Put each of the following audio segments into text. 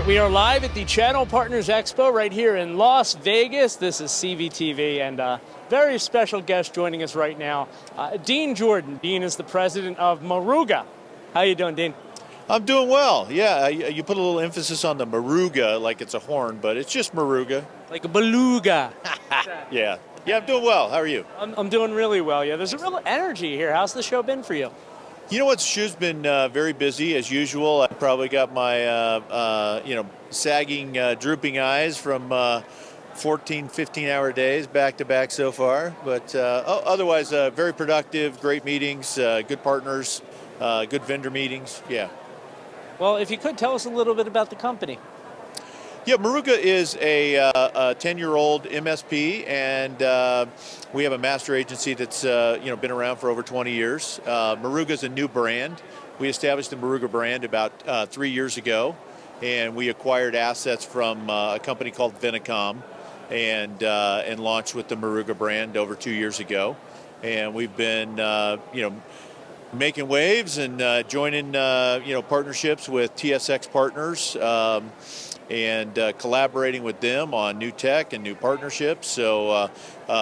We are live at the Channel Partners Expo right here in Las Vegas. This is CVTV, and a very special guest joining us right now, Dean Jordan. Dean is the president of Moruga. How you doing, Dean? I'm doing well. Yeah, you put a little emphasis on the Moruga like it's a horn, but it's just Moruga. Like a beluga. Yeah, I'm doing well. How are you? I'm doing really well, yeah. There's a real energy here. How's the show been for you? You know what? The show's been very busy as usual. I probably got my, sagging, drooping eyes from 14, 15-hour days back to back so far. But otherwise, very productive, great meetings, good partners, good vendor meetings. Yeah. Well, if you could tell us a little bit about the company. Yeah, Moruga is a 10-year-old MSP, and we have a master agency that's been around for over 20 years. Moruga is a new brand. We established the Moruga brand about 3 years ago, and we acquired assets from a company called Venetian, and launched with the Moruga brand over 2 years ago. And we've been making waves and joining partnerships with TSX Partners. And collaborating with them on new tech and new partnerships. So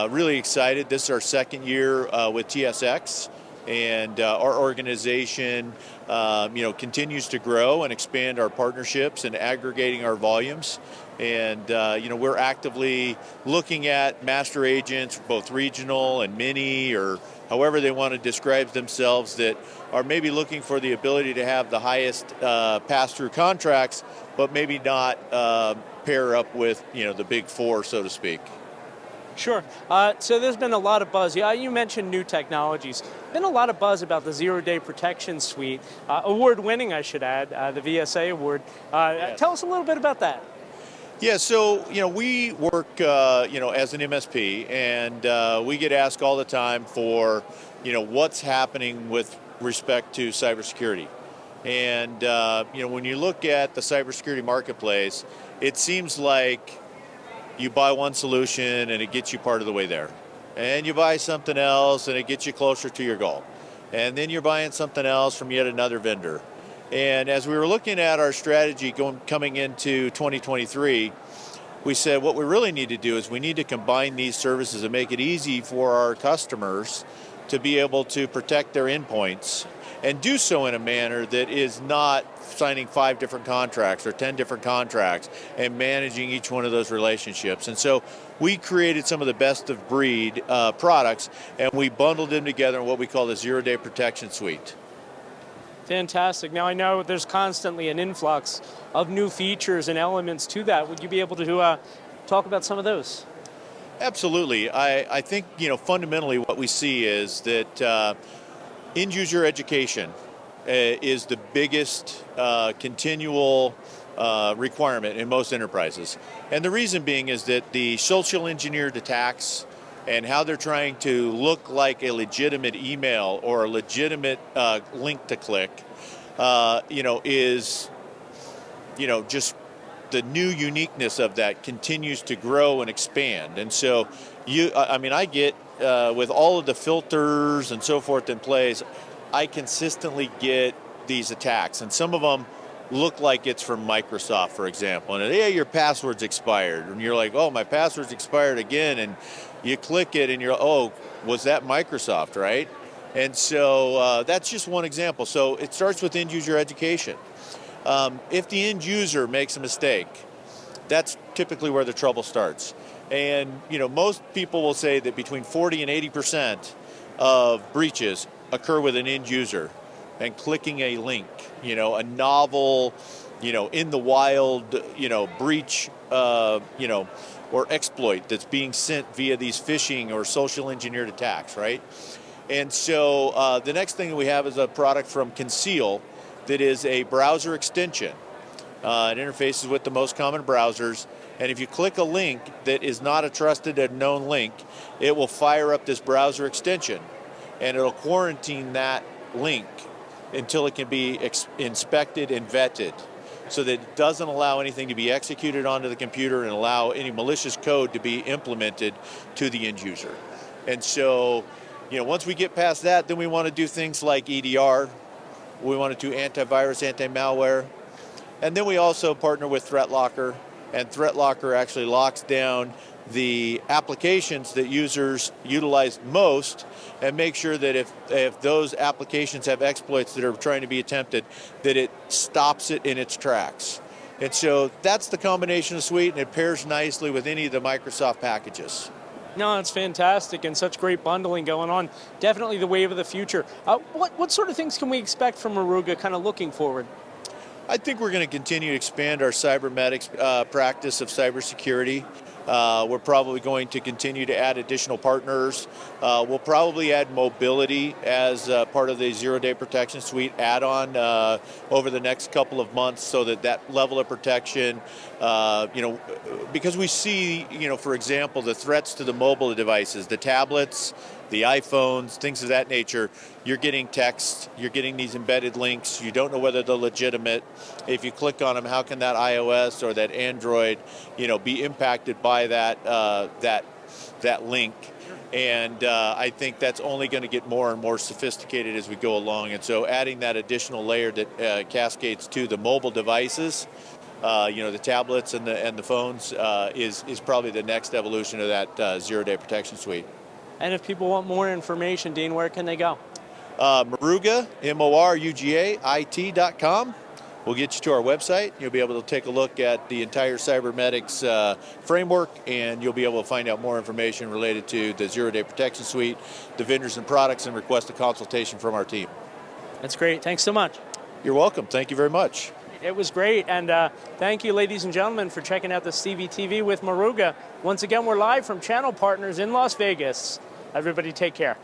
really excited. This is our second year with TSX, and our organization continues to grow and expand our partnerships and aggregating our volumes. And we're actively looking at master agents, both regional and mini, or however they want to describe themselves, that are maybe looking for the ability to have the highest pass-through contracts, but maybe not pair up with the big four, so to speak. Sure. So there's been a lot of buzz. Yeah, you mentioned new technologies. Been a lot of buzz about the zero-day protection suite, award-winning, I should add, the VSA award. Yes. Tell us a little bit about that. Yeah, so we work as an MSP, and we get asked all the time for what's happening with respect to cybersecurity. And when you look at the cybersecurity marketplace, it seems like you buy one solution and it gets you part of the way there, and you buy something else and it gets you closer to your goal, and then you're buying something else from yet another vendor. And as we were looking at our strategy coming into 2023, we said what we really need to do is we need to combine these services and make it easy for our customers to be able to protect their endpoints, and do so in a manner that is not signing 5 different contracts or 10 different contracts and managing each one of those relationships. And so we created some of the best of breed products, and we bundled them together in what we call the zero-day protection suite. Fantastic. Now, I know there's constantly an influx of new features and elements to that. Would you be able to talk about some of those? Absolutely. I think, fundamentally what we see is that end-user education is the biggest continual requirement in most enterprises. And the reason being is that the social engineered attacks and how they're trying to look like a legitimate email or a legitimate link to click, is, just the new uniqueness of that continues to grow and expand. And so I get with all of the filters and so forth in place, I consistently get these attacks, and some of them look like it's from Microsoft, for example, and your password's expired, and you're like, oh, my password's expired again, and you click it and you're, oh, was that Microsoft, right? And so that's just one example. So it starts with end user education. If the end user makes a mistake, that's typically where the trouble starts. And most people will say that between 40 and 80% of breaches occur with an end user and clicking a link, a novel, in the wild, breach, or exploit that's being sent via these phishing or social engineered attacks, right? And so the next thing we have is a product from Conceal that is a browser extension. It interfaces with the most common browsers, and if you click a link that is not a trusted and known link, it will fire up this browser extension, and it'll quarantine that link until it can be inspected and vetted, so that it doesn't allow anything to be executed onto the computer and allow any malicious code to be implemented to the end user. And so, once we get past that, then we want to do things like EDR. We want to do antivirus, anti-malware. And then we also partner with ThreatLocker, and ThreatLocker actually locks down the applications that users utilize most and make sure that if those applications have exploits that are trying to be attempted, that it stops it in its tracks. And so that's the combination of suite, and it pairs nicely with any of the Microsoft packages. No, it's fantastic, and such great bundling going on. Definitely the wave of the future. What sort of things can we expect from Moruga kind of looking forward? I think we're going to continue to expand our cybernetics practice of cybersecurity. We're probably going to continue to add additional partners. We'll probably add mobility as part of the zero-day protection suite add-on over the next couple of months, so that level of protection, because we see, for example, the threats to the mobile devices, the tablets, the iPhones, things of that nature. You're getting text, you're getting these embedded links, you don't know whether they're legitimate. If you click on them, how can that iOS or that Android, be impacted by that link? And I think that's only going to get more and more sophisticated as we go along. And so adding that additional layer that cascades to the mobile devices, the tablets and the phones, is probably the next evolution of that zero-day protection suite. And if people want more information, Dean, where can they go? Moruga, MORUGAIT.com. We'll get you to our website. You'll be able to take a look at the entire cybernetics framework, and you'll be able to find out more information related to the zero-day protection suite, the vendors and products, and request a consultation from our team. That's great. Thanks so much. You're welcome. Thank you very much. It was great, and thank you, ladies and gentlemen, for checking out the CVTV with Moruga. Once again, we're live from Channel Partners in Las Vegas. Everybody take care.